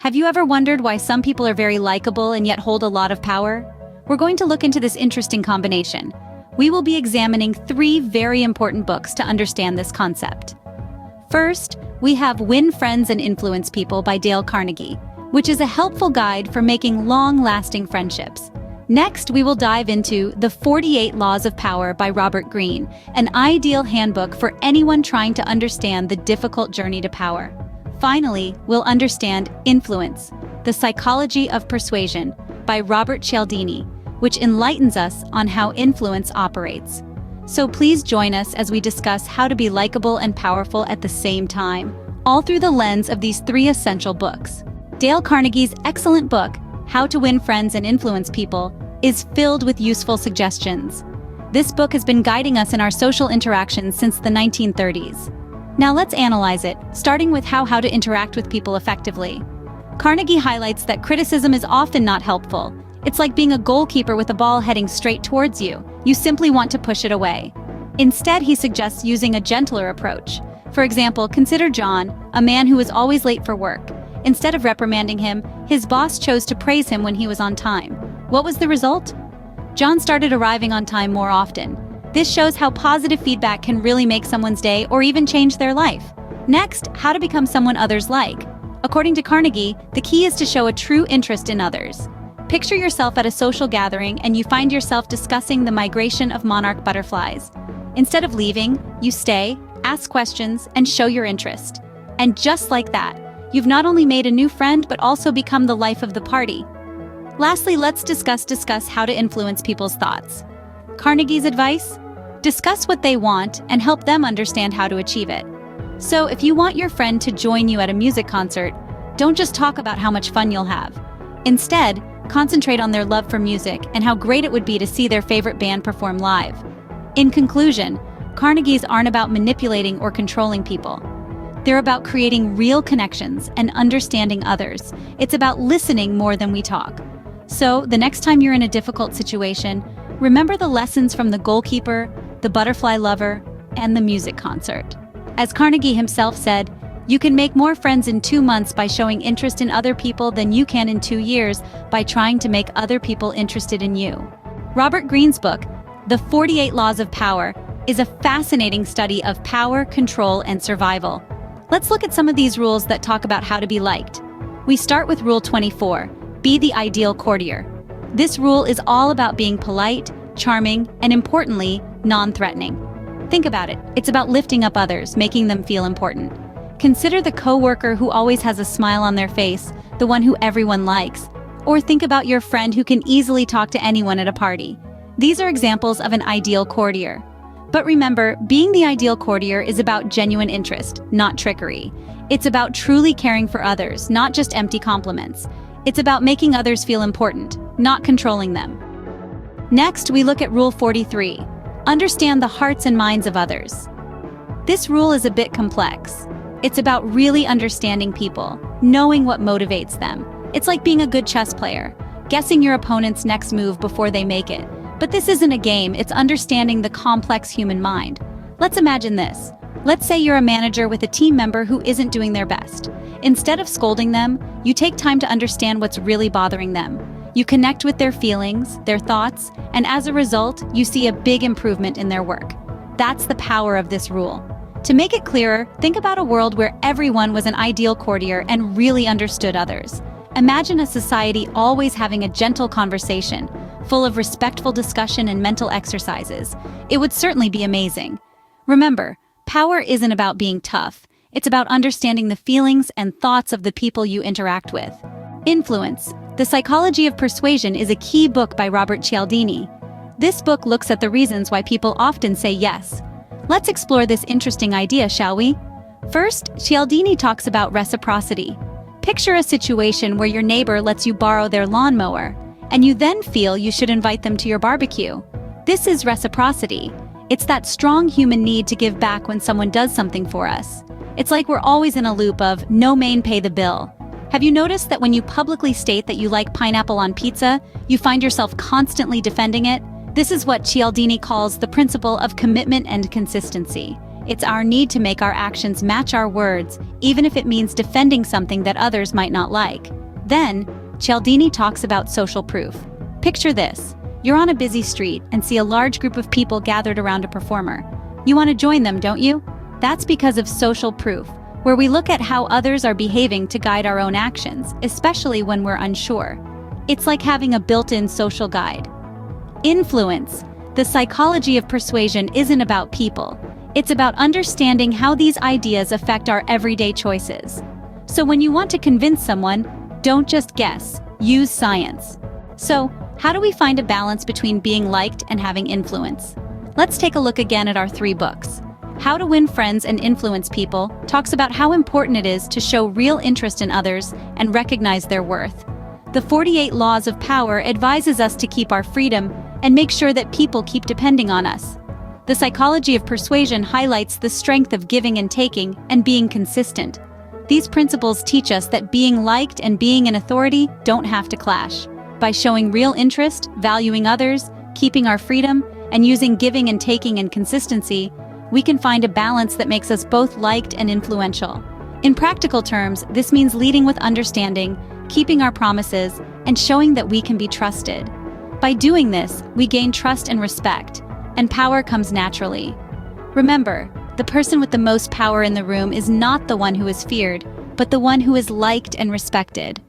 Have you ever wondered why some people are very likable and yet hold a lot of power? We're going to look into this interesting combination. We will be examining 3 very important books to understand this concept. First, we have Win Friends and Influence People by Dale Carnegie, which is a helpful guide for making long-lasting friendships. Next, we will dive into The 48 Laws of Power by Robert Greene, an ideal handbook for anyone trying to understand the difficult journey to power. Finally, we'll understand Influence, The Psychology of Persuasion by Robert Cialdini, which enlightens us on how influence operates. So please join us as we discuss how to be likable and powerful at the same time, all through the lens of these 3 essential books. Dale Carnegie's excellent book, How to Win Friends and Influence People, is filled with useful suggestions. This book has been guiding us in our social interactions since the 1930s. Now let's analyze it, starting with how to interact with people effectively. Carnegie highlights that criticism is often not helpful. It's like being a goalkeeper with a ball heading straight towards you. You simply want to push it away. Instead, he suggests using a gentler approach. For example, consider John, a man who is always late for work. Instead of reprimanding him, his boss chose to praise him when he was on time. What was the result? John started arriving on time more often. This shows how positive feedback can really make someone's day or even change their life. Next, how to become someone others like. According to Carnegie, the key is to show a true interest in others. Picture yourself at a social gathering and you find yourself discussing the migration of monarch butterflies. Instead of leaving, you stay, ask questions, and show your interest. And just like that, you've not only made a new friend but also become the life of the party. Lastly, let's discuss how to influence people's thoughts. Carnegie's advice? Discuss what they want and help them understand how to achieve it. So if you want your friend to join you at a music concert, don't just talk about how much fun you'll have. Instead, concentrate on their love for music and how great it would be to see their favorite band perform live. In conclusion, Carnegie's aren't about manipulating or controlling people. They're about creating real connections and understanding others. It's about listening more than we talk. So, the next time you're in a difficult situation, remember the lessons from the goalkeeper, the butterfly lover, and the music concert. As Carnegie himself said, you can make more friends in 2 months by showing interest in other people than you can in 2 years by trying to make other people interested in you. Robert Greene's book, The 48 Laws of Power, is a fascinating study of power, control, and survival. Let's look at some of these rules that talk about how to be liked. We start with Rule 24, be the ideal courtier. This rule is all about being polite, charming, and importantly, non-threatening. Think about it. It's about lifting up others, making them feel important. Consider the coworker who always has a smile on their face, the one who everyone likes. Or think about your friend who can easily talk to anyone at a party. These are examples of an ideal courtier. But remember, being the ideal courtier is about genuine interest, not trickery. It's about truly caring for others, not just empty compliments. It's about making others feel important, not controlling them. Next, we look at Rule 43. Understand the hearts and minds of others. This rule is a bit complex. It's about really understanding people, knowing what motivates them. It's like being a good chess player, guessing your opponent's next move before they make it. But this isn't a game, it's understanding the complex human mind. Let's imagine this. Let's say you're a manager with a team member who isn't doing their best. Instead of scolding them, you take time to understand what's really bothering them. You connect with their feelings, their thoughts, and as a result, you see a big improvement in their work. That's the power of this rule. To make it clearer, think about a world where everyone was an ideal courtier and really understood others. Imagine a society always having a gentle conversation, full of respectful discussion and mental exercises. It would certainly be amazing. Remember, power isn't about being tough. It's about understanding the feelings and thoughts of the people you interact with. Influence, The Psychology of Persuasion is a key book by Robert Cialdini. This book looks at the reasons why people often say yes. Let's explore this interesting idea, shall we? First, Cialdini talks about reciprocity. Picture a situation where your neighbor lets you borrow their lawnmower, and you then feel you should invite them to your barbecue. This is reciprocity. It's that strong human need to give back when someone does something for us. It's like we're always in a loop of no main pay the bill. Have you noticed that when you publicly state that you like pineapple on pizza, you find yourself constantly defending it? This is what Cialdini calls the principle of commitment and consistency. It's our need to make our actions match our words, even if it means defending something that others might not like. Then, Cialdini talks about social proof. Picture this. You're on a busy street and see a large group of people gathered around a performer. You want to join them, don't you? That's because of social proof, where we look at how others are behaving to guide our own actions, especially when we're unsure. It's like having a built-in social guide. Influence. The psychology of persuasion isn't about people. It's about understanding how these ideas affect our everyday choices. So when you want to convince someone, don't just guess, use science. So, how do we find a balance between being liked and having influence? Let's take a look again at our 3 books. How to Win Friends and Influence People talks about how important it is to show real interest in others and recognize their worth. The 48 Laws of Power advises us to keep our freedom and make sure that people keep depending on us. The Psychology of Persuasion highlights the strength of giving and taking and being consistent. These principles teach us that being liked and being an authority don't have to clash. By showing real interest, valuing others, keeping our freedom, and using giving and taking and consistency, we can find a balance that makes us both liked and influential. In practical terms, this means leading with understanding, keeping our promises, and showing that we can be trusted. By doing this, we gain trust and respect, and power comes naturally. Remember, the person with the most power in the room is not the one who is feared, but the one who is liked and respected.